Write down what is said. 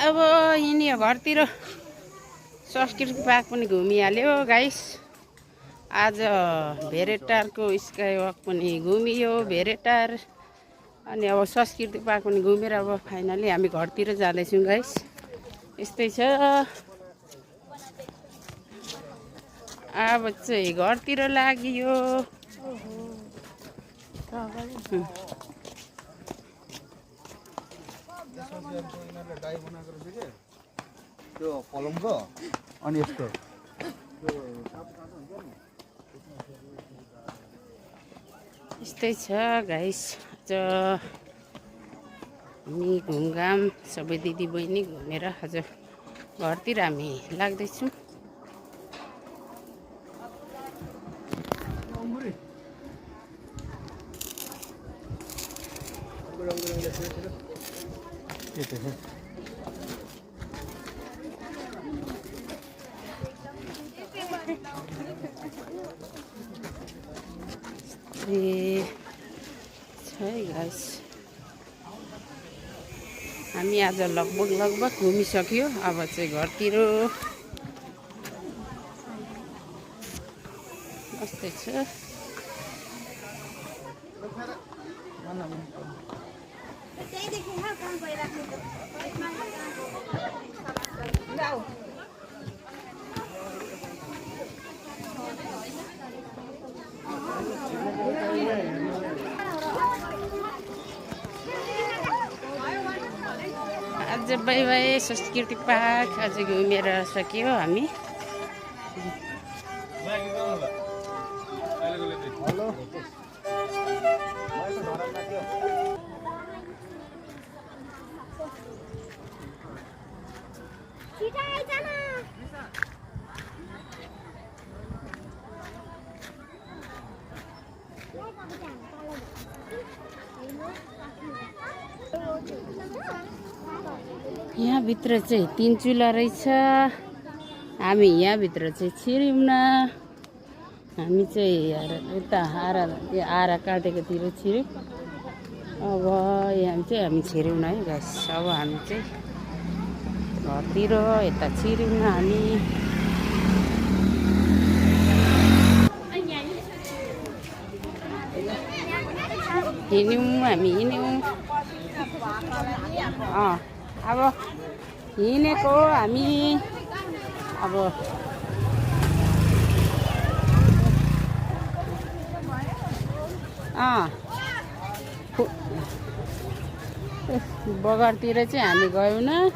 अब हिँड्यो घरतिर संस्कृति पार्क पनि घुमिहाल्यो गाइस। आज भेरेटारको स्काई वक पनि घुमियो भेरेटार अनि अब संस्कृति पार्क पनि घुमेर अब फाइनली हामी घरतिर जाँदैछौँ गाइस। यस्तै छ अब चाहिँ घरतिर लाग्यो। त्यो पलङको अनि यस्तो यस्तै छ गाइस। आज हामी घुमघाम सबै दिदी बहिनी घुमेर आज घरतिर हामी लाग्दैछौँ। गाइस हामी आज लगभग घुमिसक्यो। अब चाहिँ घरतिर यस्तै छ। आज बाई बाई संस्कृति पार्क आज घुमेर सक्यो हामी। यहाँभित्र चाहिँ 3 चुला रहेछ। हामी यहाँभित्र चाहिँ छिर्यौँ न। हामी चाहिँ उता आरा काटेकोतिर छिर्यौँ। अब यहाँ चाहिँ हामी छिर्यौँ न है गाइस। अब हामी चाहिँ घरतिर यता छिर्यौँ न। हामी हिँड्यौँ। अब हिँडेको हामी अब बगरतिर चाहिँ हामी गयौँ न।